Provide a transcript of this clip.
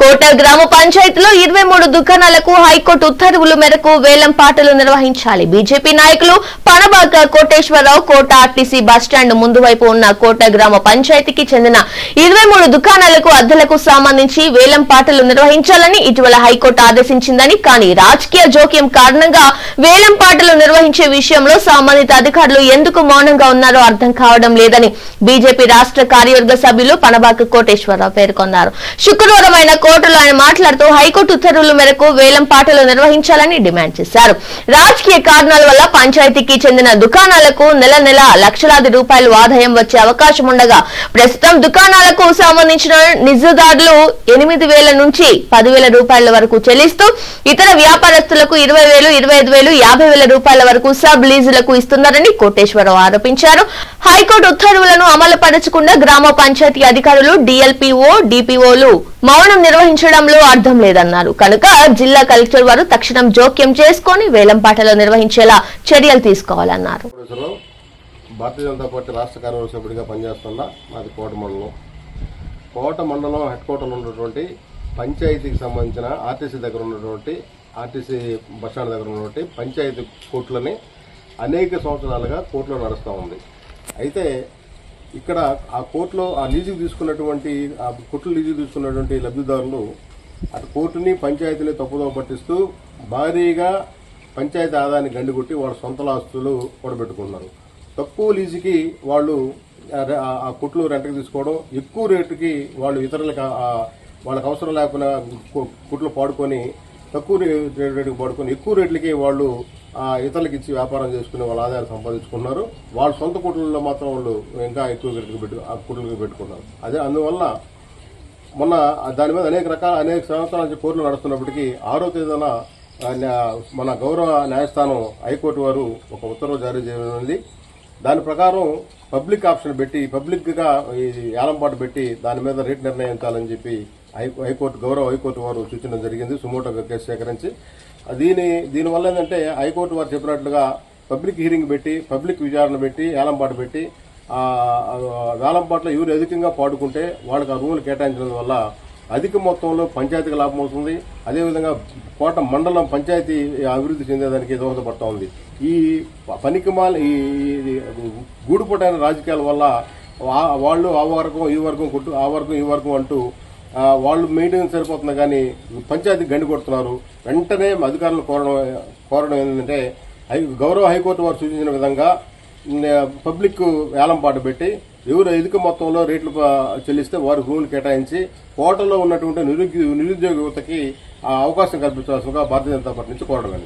కోట గ్రామ పంచాయతీలో 23 దుకాణాలకు హైకోర్టు ఉత్తర్వుల మేరకు వేలం పాటలు నిర్వహించాలి. బీజేపీ నాయకులు పనబాక కోటేశ్వరరావు కోట ఆర్టీసీ బస్టాండ్ ముందు వైపు ఉన్న కోట గ్రామ పంచాయతీకి చెందిన 23 దుకాణాలకు అద్దెలకు సంబంధించి వేలం పాటలు నిర్వహించాలని ఇటీవల హైకోర్టు ఆదేశించిందని, కానీ రాజకీయ జోక్యం కారణంగా వేలం పాటలు నిర్వహించే విషయంలో సంబంధిత అధికారులు ఎందుకు మౌనంగా ఉన్నారో అర్థం కావడం లేదని బీజేపీ రాష్ట్ర కార్యవర్గ సభ్యులు పనబాక కోటేశ్వరరావు పేర్కొన్నారు. శుక్రవారం ఆయన కోర్టులో ఆయన మాట్లాడుతూ హైకోర్టు ఉత్తర్వుల మేరకు వేలం పాటలు నిర్వహించాలని డిమాండ్ చేశారు. రాజకీయ కారణాల వల్ల పంచాయతీకి చెందిన దుకాణాలకు నెల నెల లక్షలాది రూపాయలు ఆదాయం వచ్చే అవకాశం ఉండగా ప్రస్తుతం దుకాణాలకు సంబంధించిన నిజదారులు 8,000 నుంచి 10,000 రూపాయల వరకు చెల్లిస్తూ ఇతర వ్యాపారస్తులకు 20,000, 25,000, 50,000 రూపాయల వరకు సబ్ లీజులకు ఇస్తున్నారని కోటేశ్వరరావు ఆరోపించారు. హైకోర్టు ఉత్తర్వులను అమలు పరచకుండా గ్రామ పంచాయతీ అధికారులు డిఎల్పీఓ, డిపిఓలు మౌనం నిర్వహించడంలో అర్థం లేదన్నారు. కనుక జిల్లా కలెక్టర్ వారు తక్షణం జోక్యం చేసుకుని వేలం పాటలు నిర్వహించేలా చర్యలు తీసుకోవాలన్నారు. భారతీయ జనతా పార్టీ రాష్ట్ర కార్యవర్గ సభ్యుడిగా పనిచేస్తున్నా మాది కోట మండలం హెడ్ క్వార్టర్లో ఉన్నటువంటి పంచాయతీకి సంబంధించిన ఆర్టీసీ దగ్గర ఉన్నటువంటి ఆర్టీసీ బస్టాండ్ దగ్గర ఉన్నటువంటి పంచాయతీ కోర్టులని అనేక సంవత్సరాలుగా కోర్టులో నడుస్తూ ఉంది. అయితే ఇక్కడ ఆ కోర్టులో ఆ లీజుకు తీసుకున్నటువంటి ఆ కోర్టు లీజుకు తీసుకున్నటువంటి లబ్ధిదారులు అటు కోర్టుని పంచాయతీని తప్పుదో పట్టిస్తూ భారీగా పంచాయతీ ఆదాయాన్ని గండికొట్టి వాళ్ళ సొంత ఆస్తులు కూడబెట్టుకున్నారు. తక్కువ లీజుకి వాళ్ళు ఆ కొట్లు రెంట్కి తీసుకోవడం, ఎక్కువ రేటుకి వాళ్ళు ఇతరులకు వాళ్ళకి అవసరం లేకుండా కొట్లు పాడుకొని తక్కువ రేటుకి పాడుకొని ఎక్కువ రేట్లకి వాళ్ళు ఇతరులకు ఇచ్చి వ్యాపారం చేసుకుని వాళ్ళ ఆదాయాలు సంపాదించుకున్నారు. వాళ్ళ సొంత కొట్లలో మాత్రం వాళ్ళు ఇంకా ఎక్కువ కొట్లకు పెట్టుకున్నారు. అదే అందువల్ల మొన్న దాని మీద అనేక సంవత్సరాల నుంచి కోర్టులు నడుస్తున్నప్పటికీ 6వ తేదీన మన గౌరవ న్యాయస్థానం హైకోర్టు వారు ఒక ఉత్తర్వు జారీ చేయనుంది. దాని ప్రకారం పబ్లిక్ ఆప్షన్ పెట్టి పబ్లిక్ గా ఏలంపాటు పెట్టి దాని మీద రేటు నిర్ణయించాలని చెప్పి గౌరవ హైకోర్టు వారు సూచించడం జరిగింది. సుమోటోగా కేసు సేకరించి దీనివల్ల ఏంటంటే హైకోర్టు వారు చెప్పినట్లుగా పబ్లిక్ హీరింగ్ పెట్టి పబ్లిక్ విచారణ పెట్టి ఏలంపాటు పెట్టి వేలంపాట్లో ఎవరు అధికంగా పాడుకుంటే వాళ్ళకి ఆ రూములు కేటాయించడం వల్ల అధిక మొత్తంలో పంచాయతీకి లాభం అవుతుంది. అదేవిధంగా కోట మండలం పంచాయతీ అభివృద్ధి చెందేదానికి దోహదపడతా ఉంది. ఈ పనికిమాల ఈ గూడుపుటైన రాజకీయాల వల్ల వాళ్ళు ఆ వర్గం ఈ వర్గం ఆ వర్గం ఈ వర్గం అంటూ వాళ్ళు మెయింటెనెన్స్ సరిపోతుంది, కానీ పంచాయతీ గండి కొడుతున్నారు. వెంటనే అధికారులు కోరడం ఏంటంటే గౌరవ హైకోర్టు వారు సూచించిన విధంగా పబ్లిక్ వేలంపాటు పెట్టి ఎవరు అధిక మొత్తంలో రేట్లు చెల్లిస్తే వారు భూములు కేటాయించి కోటలో ఉన్నటువంటి నిరుద్యోగ యువతకి అవకాశం కల్పించాల్సిందిగా భారతీయ జనతా పార్టీ నుంచి కోరడం.